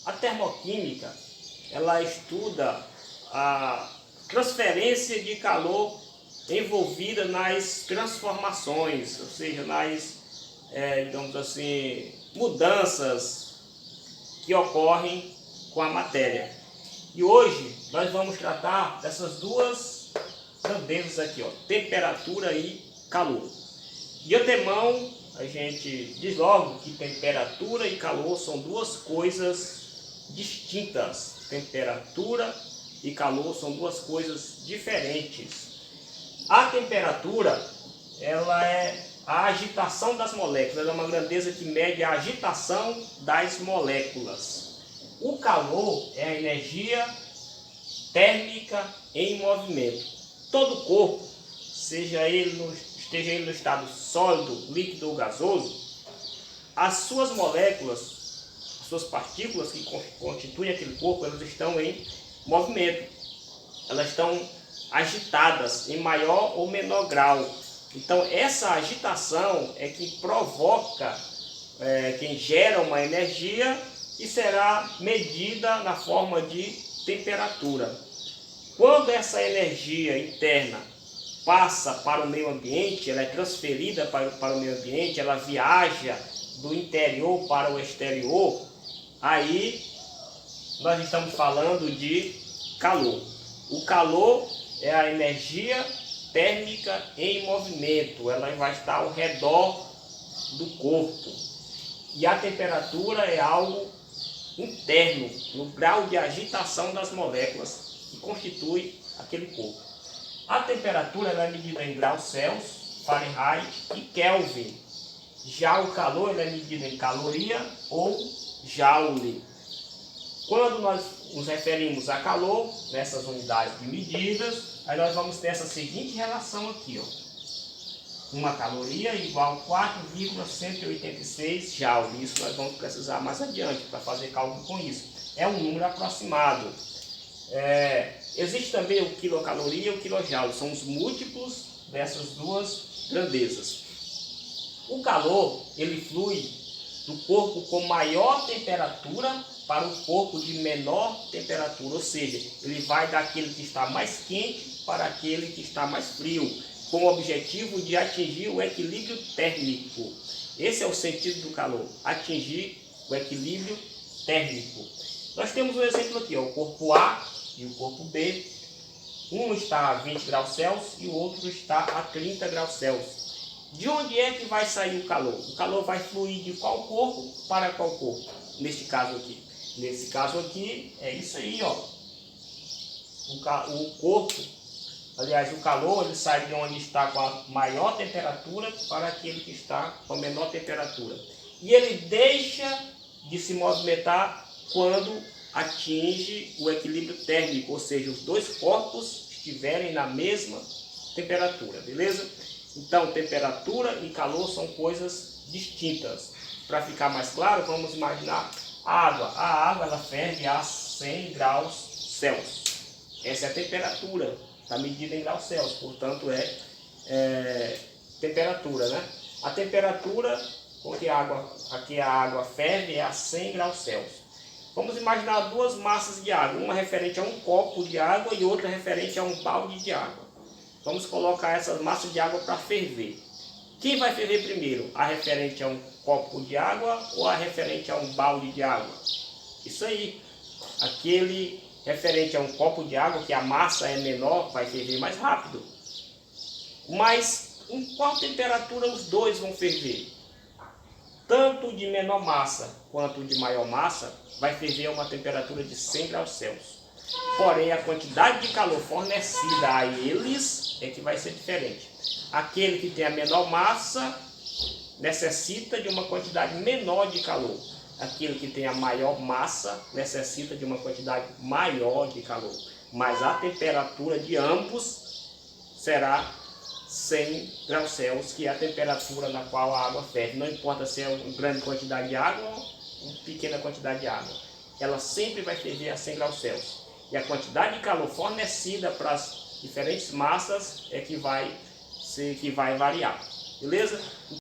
A termoquímica, ela estuda a transferência de calor envolvida nas transformações, ou seja, nas, digamos assim, mudanças que ocorrem com a matéria. E hoje nós vamos tratar dessas duas grandezas aqui, ó, temperatura e calor. De antemão, a gente diz logo que temperatura e calor são duas coisas distintas. Temperatura e calor são duas coisas diferentes. A temperatura, ela é a agitação das moléculas, ela é uma grandeza que mede a agitação das moléculas. O calor é a energia térmica em movimento. Todo corpo, esteja ele no estado sólido, líquido ou gasoso, as suas moléculas, as suas partículas que constituem aquele corpo, elas estão em movimento. Elas estão agitadas em maior ou menor grau. Então essa agitação é que provoca, quem gera uma energia que será medida na forma de temperatura. Quando essa energia interna passa para o meio ambiente, ela é transferida para o meio ambiente, ela viaja do interior para o exterior, aí nós estamos falando de calor. O calor é a energia térmica em movimento, ela vai estar ao redor do corpo. E a temperatura é algo interno, no grau de agitação das moléculas que constitui aquele corpo. A temperatura ela é medida em graus Celsius, Fahrenheit e Kelvin. Já o calor ele é medido em caloria ou joule. Quando nós nos referimos a calor, nessas unidades de medidas, aí nós vamos ter essa seguinte relação aqui, ó. Uma caloria igual a 4,186 joule. Isso nós vamos precisar mais adiante para fazer cálculo com isso. É um número aproximado. Existe também o quilocaloria e o quilojoule. São os múltiplos dessas duas grandezas. O calor, ele flui do corpo com maior temperatura para o corpo de menor temperatura. Ou seja, ele vai daquele que está mais quente para aquele que está mais frio, com o objetivo de atingir o equilíbrio térmico. Esse é o sentido do calor, atingir o equilíbrio térmico. Nós temos um exemplo aqui, ó, o corpo A e o corpo B. Um está a 20 graus Celsius e o outro está a 30 graus Celsius. De onde é que vai sair o calor? O calor vai fluir de qual corpo para qual corpo? Neste caso aqui. Nesse caso aqui, é isso aí, ó. O corpo, aliás, o calor, ele sai de onde está com a maior temperatura para aquele que está com a menor temperatura. E ele deixa de se movimentar quando atinge o equilíbrio térmico, ou seja, os dois corpos estiverem na mesma temperatura, beleza? Então, temperatura e calor são coisas distintas. Para ficar mais claro, vamos imaginar a água. A água ela ferve a 100 graus Celsius. Essa é a temperatura, está medida em graus Celsius, portanto temperatura, né? A temperatura com que a água ferve é a 100 graus Celsius. Vamos imaginar duas massas de água, uma referente a um copo de água e outra referente a um balde de água. Vamos colocar essas massas de água para ferver. Quem vai ferver primeiro? A referente a um copo de água ou a referente a um balde de água? Isso aí. Aquele referente a um copo de água, que a massa é menor, vai ferver mais rápido. Mas em qual temperatura os dois vão ferver? Tanto de menor massa quanto de maior massa vai ferver a uma temperatura de 100 graus Celsius. Porém, a quantidade de calor fornecida a eles é que vai ser diferente. Aquele que tem a menor massa necessita de uma quantidade menor de calor. Aquele que tem a maior massa necessita de uma quantidade maior de calor. Mas a temperatura de ambos será 100 graus Celsius, que é a temperatura na qual a água ferve. Não importa se é uma grande quantidade de água ou uma pequena quantidade de água. Ela sempre vai ferver a 100 graus Celsius. E a quantidade de calor fornecida para as diferentes massas é que vai variar. Beleza?